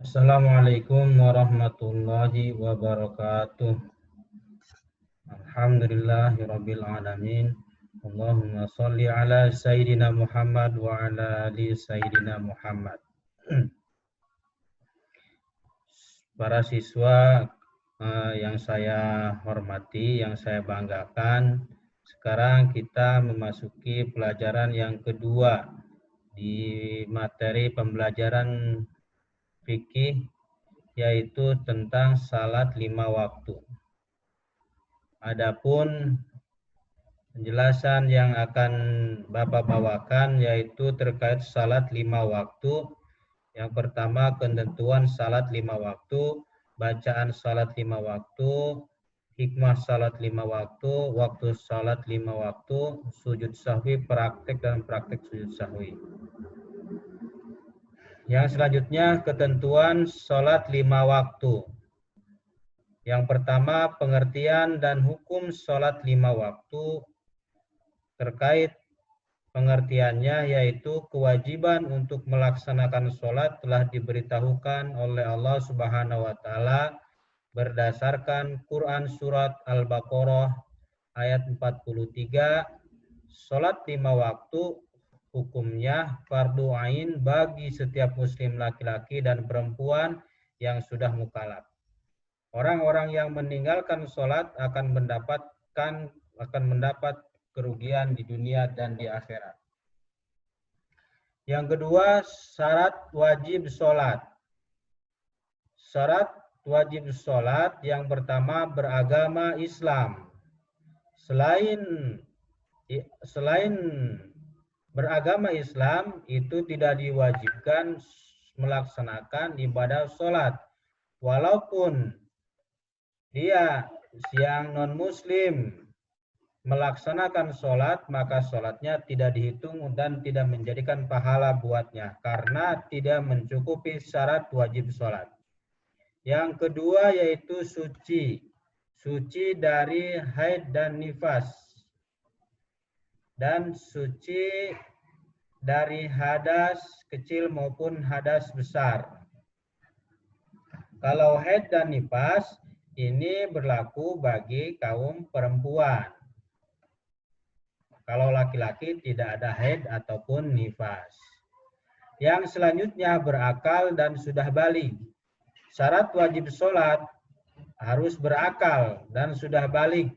Assalamualaikum warahmatullahi wabarakatuh. Alhamdulillahirabbil alamin. Allahumma sholli ala sayyidina Muhammad wa ala ali sayyidina Muhammad. Para siswa yang saya hormati, yang saya banggakan, sekarang kita memasuki pelajaran yang kedua di materi pembelajaran fikih, yaitu tentang salat 5 waktu. Adapun penjelasan yang akan Bapak bawakan yaitu terkait salat 5 waktu. Yang pertama, ketentuan salat 5 waktu, bacaan salat 5 waktu, hikmah salat 5 waktu salat 5 waktu, sujud sahwi, praktek dan praktek sujud sahwi. Yang selanjutnya, ketentuan salat 5 waktu. Yang pertama, pengertian dan hukum salat 5 waktu. Terkait pengertiannya, yaitu kewajiban untuk melaksanakan sholat telah diberitahukan oleh Allah Subhanahu wa Ta'ala berdasarkan Quran Surat Al-Baqarah ayat 43. Sholat 5 waktu hukumnya fardu ain bagi setiap muslim laki-laki dan perempuan yang sudah mukallaf. Orang-orang yang meninggalkan sholat akan mendapat kerugian di dunia dan di akhirat. Yang kedua, syarat wajib sholat. Syarat wajib sholat yang pertama, beragama Islam. Selain beragama Islam, itu tidak diwajibkan melaksanakan ibadah sholat. Walaupun dia yang non-muslim melaksanakan sholat, maka sholatnya tidak dihitung dan tidak menjadikan pahala buatnya karena tidak mencukupi syarat wajib sholat. Yang kedua yaitu suci. Suci dari haid dan nifas. Dan suci dari hadas kecil maupun hadas besar. Kalau haid dan nifas, ini berlaku bagi kaum perempuan. Kalau laki-laki tidak ada haid ataupun nifas. Yang selanjutnya berakal dan sudah baligh. Syarat wajib sholat harus berakal dan sudah baligh.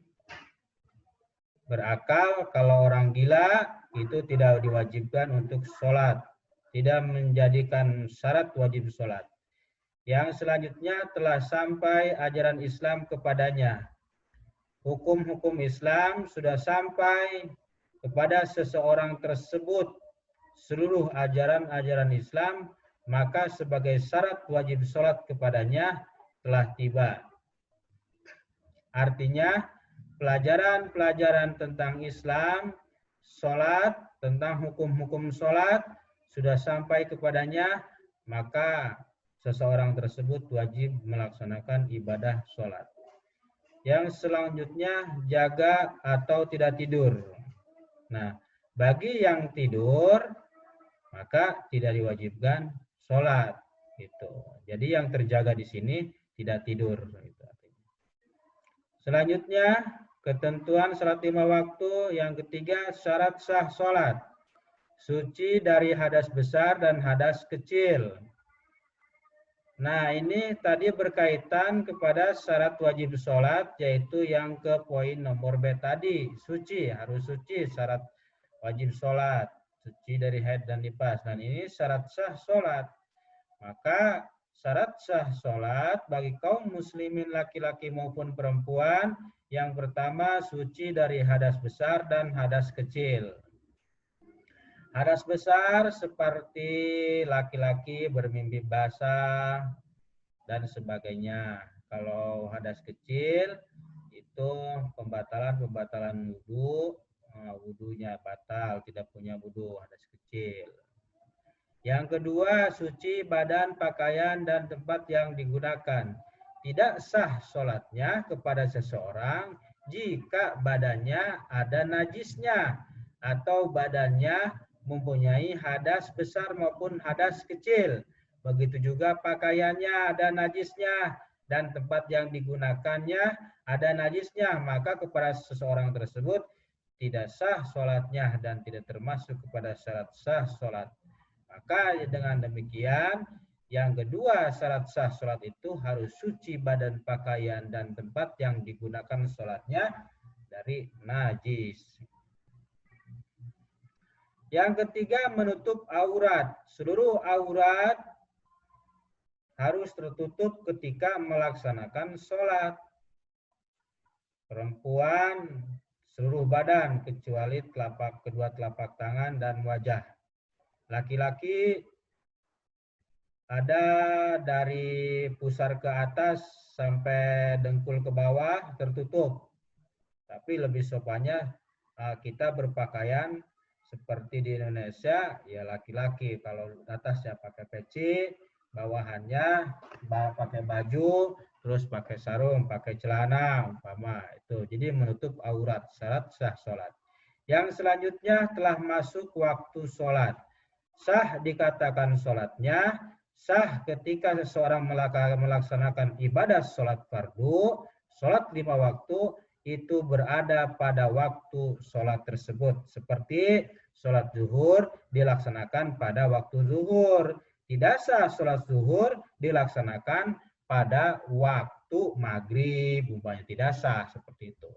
Berakal, kalau orang gila itu tidak diwajibkan untuk sholat. Tidak menjadikan syarat wajib sholat. Yang selanjutnya telah sampai ajaran Islam kepadanya. Hukum-hukum Islam sudah sampai kepada seseorang tersebut, seluruh ajaran-ajaran Islam, maka sebagai syarat wajib sholat kepadanya telah tiba. Artinya, pelajaran-pelajaran tentang Islam, sholat, tentang hukum-hukum sholat, sudah sampai kepadanya, maka seseorang tersebut wajib melaksanakan ibadah sholat. Yang selanjutnya, jaga atau tidak tidur. Nah, bagi yang tidur, maka tidak diwajibkan sholat. Gitu. Jadi yang terjaga di sini tidak tidur. Gitu. Selanjutnya, ketentuan salat 5 waktu. Yang ketiga, syarat sah sholat. Suci dari hadas besar dan hadas kecil. Nah, ini tadi berkaitan kepada syarat wajib sholat, yaitu yang ke poin nomor B tadi. Suci, harus suci syarat wajib sholat. Suci dari haid dan nifas. Dan ini syarat sah sholat. Maka syarat sah sholat bagi kaum muslimin laki-laki maupun perempuan, yang pertama suci dari hadas besar dan hadas kecil. Hadas besar seperti laki-laki bermimpi basah dan sebagainya. Kalau hadas kecil itu pembatalan wudu, wudunya batal, tidak punya wudu, hadas kecil. Yang kedua, suci badan, pakaian, dan tempat yang digunakan. Tidak sah sholatnya kepada seseorang jika badannya ada najisnya atau badannya mempunyai hadas besar maupun hadas kecil. begitu juga pakaiannya ada najisnya, dan tempat yang digunakannya ada najisnya, maka kepada seseorang tersebut tidak sah sholatnya dan tidak termasuk kepada syarat sah sholat. Maka dengan demikian, yang kedua syarat sah sholat itu harus suci badan, pakaian, dan tempat yang digunakan sholatnya dari najis. Yang ketiga, menutup aurat. Seluruh aurat harus tertutup ketika melaksanakan sholat. Perempuan seluruh badan kecuali kedua telapak tangan dan wajah. Laki-laki ada dari pusar ke atas sampai dengkul ke bawah tertutup. Tapi lebih sopannya kita berpakaian seperti di Indonesia, ya laki-laki. Kalau atasnya pakai peci, bawahannya pakai baju, terus pakai sarung, pakai celana, umpama itu. Jadi menutup aurat, syarat sah sholat. Yang selanjutnya telah masuk waktu sholat. Sah dikatakan sholatnya, sah ketika seseorang melaksanakan ibadah sholat fardu, sholat 5 waktu, itu berada pada waktu sholat tersebut. Seperti sholat zuhur dilaksanakan pada waktu zuhur. Tidak sah sholat zuhur dilaksanakan pada waktu maghrib, umpamanya tidak sah seperti itu.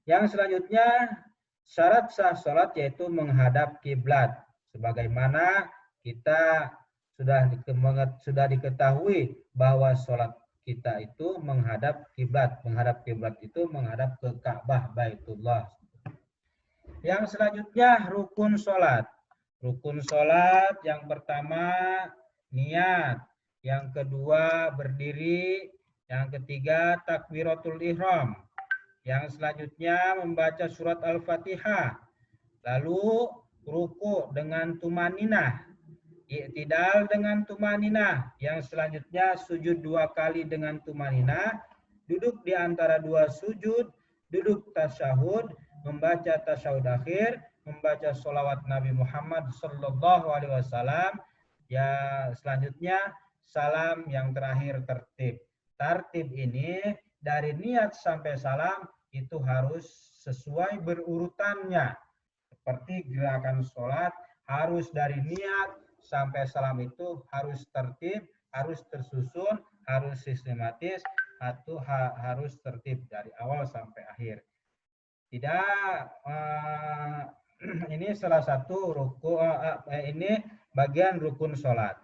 Yang selanjutnya syarat sah sholat yaitu menghadap kiblat. Sebagaimana kita sudah diketahui bahwa sholat kita itu menghadap kiblat. Menghadap kiblat itu menghadap ke Ka'bah Baitullah. Yang selanjutnya rukun sholat. Rukun sholat yang pertama niat, yang kedua berdiri, yang ketiga takbiratul ihram. Yang selanjutnya membaca surat Al-Fatihah. Lalu ruku dengan tumaninah. I'tidal dengan tumaninah. Yang selanjutnya sujud 2 kali dengan tumaninah. Duduk di antara 2 sujud. Duduk tasyahud. Membaca tasyahud akhir. Membaca sholawat Nabi Muhammad Sallallahu Alaihi Wasallam. Ya, selanjutnya salam, yang terakhir tertib. Tertib ini dari niat sampai salam itu harus sesuai berurutannya. Seperti gerakan sholat harus dari niat sampai salam itu harus tertib, harus tersusun, harus sistematis, atau harus tertib dari awal sampai akhir. Tidak, ini salah satu ini bagian rukun sholat.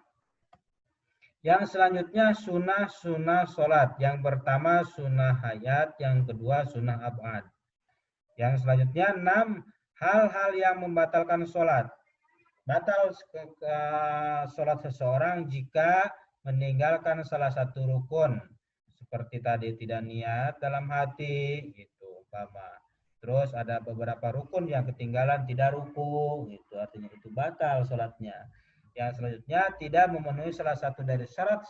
Yang selanjutnya sunnah sholat. Yang pertama sunnah hayat, yang kedua sunnah abad. Yang selanjutnya 6 hal-hal yang membatalkan sholat. Batal sholat seseorang jika meninggalkan salah satu rukun. Seperti tadi tidak niat dalam hati, gitu, umpama. Terus ada beberapa rukun yang ketinggalan, tidak ruku, gitu, artinya itu batal sholatnya. Yang selanjutnya tidak memenuhi salah satu dari syarat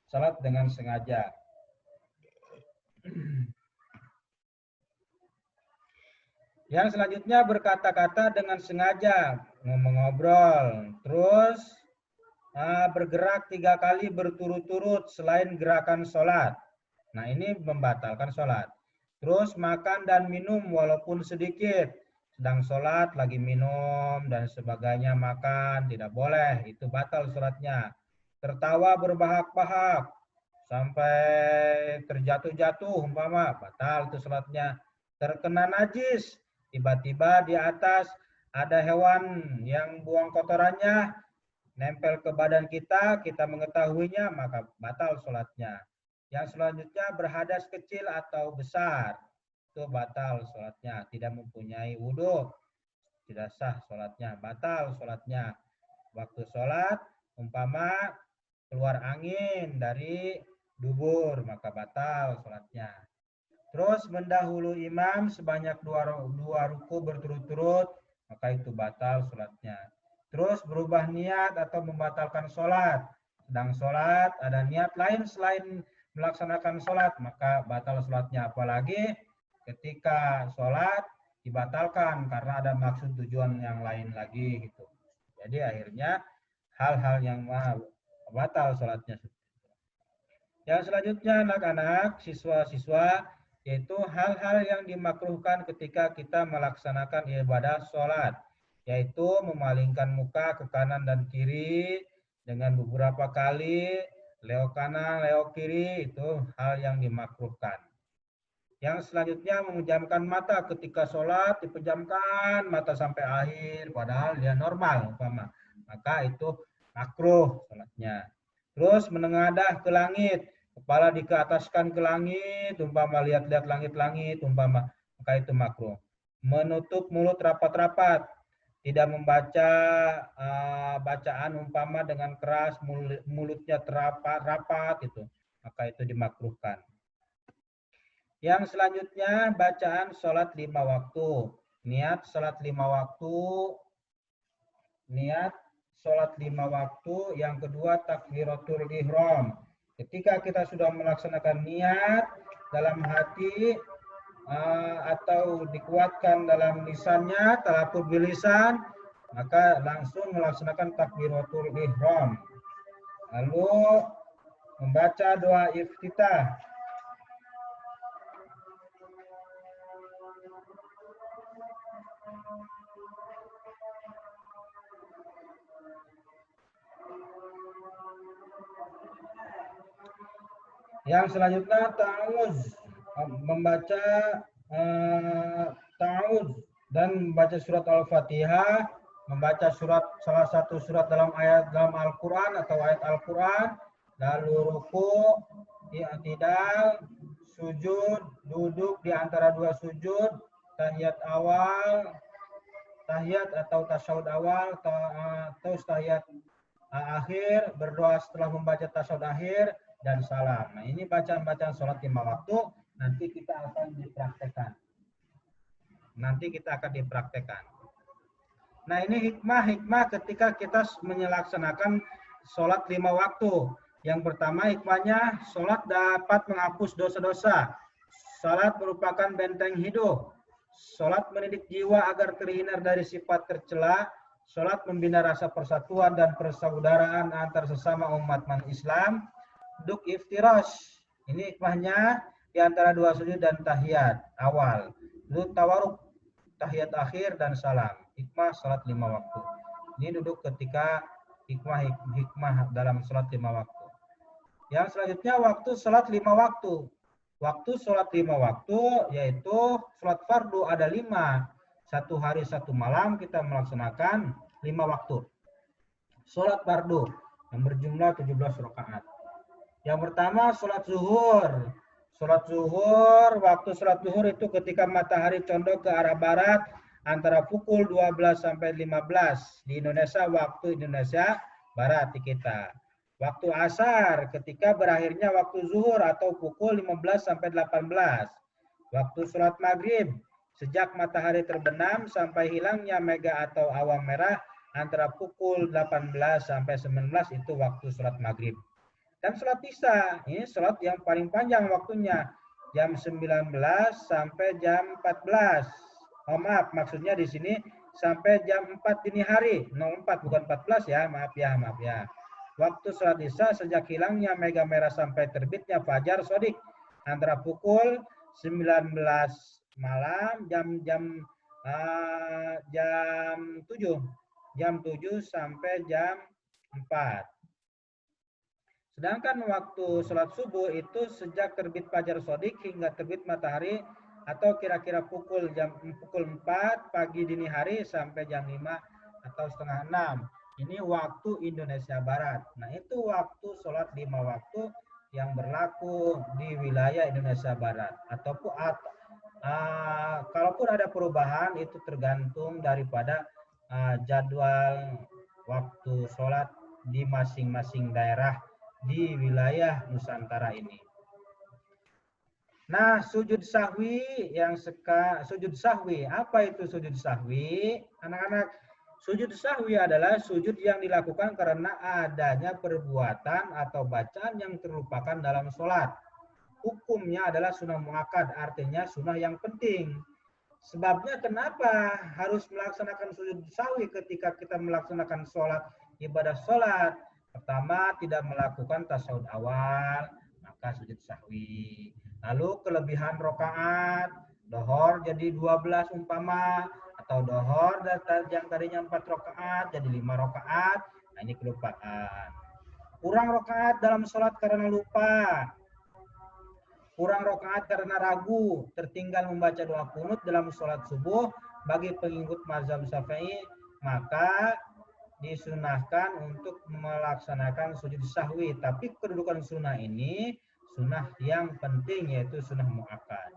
salat dengan sengaja. Yang selanjutnya berkata-kata dengan sengaja, ngobrol, terus bergerak 3 kali berturut-turut selain gerakan sholat. Nah, ini membatalkan sholat. Terus makan dan minum walaupun sedikit. Sedang sholat, lagi minum dan sebagainya, makan, tidak boleh. Itu batal sholatnya. Tertawa berbahak-bahak sampai terjatuh-jatuh, umpama, batal itu sholatnya. Terkena najis, tiba-tiba di atas ada hewan yang buang kotorannya, nempel ke badan kita, kita mengetahuinya, maka batal sholatnya. Yang selanjutnya berhadas kecil atau besar, itu batal sholatnya. Tidak mempunyai wudhu, tidak sah sholatnya, batal sholatnya. Waktu sholat, umpama keluar angin dari dubur, maka batal sholatnya. Terus mendahului imam sebanyak 2 ruku berturut-turut, maka itu batal sholatnya. Terus berubah niat atau membatalkan sholat. Sedang sholat ada niat lain selain melaksanakan sholat, maka batal sholatnya. Apalagi ketika sholat dibatalkan karena ada maksud tujuan yang lain lagi, gitu. Jadi akhirnya hal-hal yang batal sholatnya. Yang selanjutnya anak-anak, siswa-siswa, yaitu hal-hal yang dimakruhkan ketika kita melaksanakan ibadah sholat, yaitu memalingkan muka ke kanan dan kiri dengan beberapa kali, leo kanan, leo kiri, itu hal yang dimakruhkan. Yang selanjutnya memejamkan mata ketika sholat, dipejamkan mata sampai akhir, padahal dia normal, umpama. Maka itu makruh sholatnya. Terus menengadah ke langit, kepala dikeataskan ke langit, umpama lihat-lihat langit-langit, umpama, maka itu makruh. Menutup mulut rapat-rapat, tidak membaca bacaan umpama dengan keras, mulutnya terapat-rapat, itu, maka itu dimakruhkan. Yang selanjutnya bacaan sholat 5 waktu. Niat sholat 5 waktu. Niat sholat 5 waktu. Yang kedua takbiratul ihram. Ketika kita sudah melaksanakan niat dalam hati atau dikuatkan dalam lisannya, talafuz bilisan, maka langsung melaksanakan takbiratul ihram. Lalu membaca doa iftitah. Yang selanjutnya ta'awuz, membaca ta'awuz dan membaca surat Al-Fatihah, membaca salah satu surat dalam Al-Qur'an atau ayat Al-Qur'an, lalu ruku, i'tidal, sujud, duduk di antara dua sujud, tahiyat awal, tahiyat atau tasyahud awal, atau tahiyat akhir, berdoa setelah membaca tasyahud akhir, dan salam. Nah, ini bacaan-bacaan sholat 5 waktu, nanti kita akan dipraktekkan. Nah, ini hikmah ketika kita melaksanakan sholat 5 waktu. Yang pertama hikmahnya, sholat dapat menghapus dosa-dosa. Sholat merupakan benteng hidup. Sholat mendidik jiwa agar terhindar dari sifat tercela. Sholat membina rasa persatuan dan persaudaraan antar sesama umat Islam. Duk iftirash, ini hikmahnya di antara dua sujud dan tahiyat awal. Lalu tawaruk, tahiyat akhir dan salam. Hikmah salat 5 waktu. Ini duduk ketika hikmah dalam salat 5 waktu. Yang selanjutnya waktu salat 5 waktu. Waktu salat 5 waktu yaitu salat fardu ada 5. Satu hari satu malam kita melaksanakan 5 waktu. Salat fardu yang berjumlah 17 rakaat. Yang pertama sholat zuhur. Sholat zuhur, waktu sholat zuhur itu ketika matahari condong ke arah barat antara pukul 12 sampai 15 di Indonesia, waktu Indonesia Barat di kita. Waktu asar ketika berakhirnya waktu zuhur atau pukul 15 sampai 18. Waktu sholat maghrib sejak matahari terbenam sampai hilangnya mega atau awan merah antara pukul 18 sampai 19 itu waktu sholat maghrib. Dan sholat isya, ini sholat yang paling panjang waktunya, jam 19 sampai jam 14. Oh maaf, maksudnya di sini sampai jam 4 dini hari, 04 bukan 14 ya, maaf ya. Waktu sholat isya sejak hilangnya mega merah sampai terbitnya fajar sodik, antara pukul 19 malam jam 7 sampai jam 4. Sedangkan waktu sholat subuh itu sejak terbit fajar sodik hingga terbit matahari atau kira-kira pukul 4 pagi dini hari sampai jam 5 atau setengah 6. Ini waktu Indonesia Barat. Nah, itu waktu sholat 5 waktu yang berlaku di wilayah Indonesia Barat. Ataupun kalaupun ada perubahan itu tergantung daripada jadwal waktu sholat di masing-masing daerah di wilayah Nusantara ini. Nah, sujud sahwi sujud sahwi, apa itu sujud sahwi? Anak-anak, sujud sahwi adalah sujud yang dilakukan karena adanya perbuatan atau bacaan yang terlupakan dalam sholat. Hukumnya adalah sunnah muakkad, artinya sunnah yang penting. Sebabnya kenapa harus melaksanakan sujud sahwi ketika kita melaksanakan sholat ibadah sholat. Pertama, tidak melakukan tasyahud awal, maka sujud sahwi. Lalu kelebihan rokaat, dohor jadi 12 umpama, atau dohor yang tadinya 4 rokaat jadi 5 rokaat, nah ini kelupaan. Kurang rokaat dalam sholat karena lupa, kurang rokaat karena ragu, tertinggal membaca doa kunut dalam sholat subuh bagi pengikut mazhab Syafi'i, maka disunahkan untuk melaksanakan sujud sahwi. Tapi kedudukan sunnah ini sunnah yang penting, yaitu sunnah muakkad.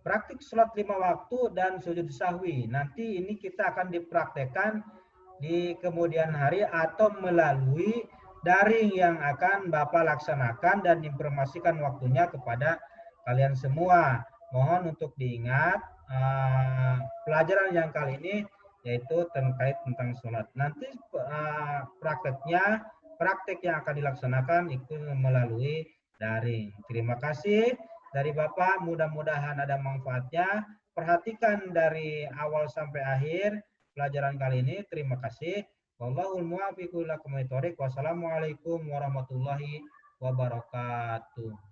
Praktik sholat 5 waktu dan sujud sahwi. Nanti ini kita akan dipraktekkan di kemudian hari atau melalui daring yang akan Bapak laksanakan dan informasikan waktunya kepada kalian semua. Mohon untuk diingat pelajaran yang kali ini yaitu terkait tentang sholat. Nanti praktek yang akan dilaksanakan itu melalui daring. Terima kasih dari Bapak, mudah-mudahan ada manfaatnya. Perhatikan dari awal sampai akhir pelajaran kali ini. Terima kasih. Wallahul muwaffiq ila aqwamit thoriq. Wassalamualaikum warahmatullahi wabarakatuh.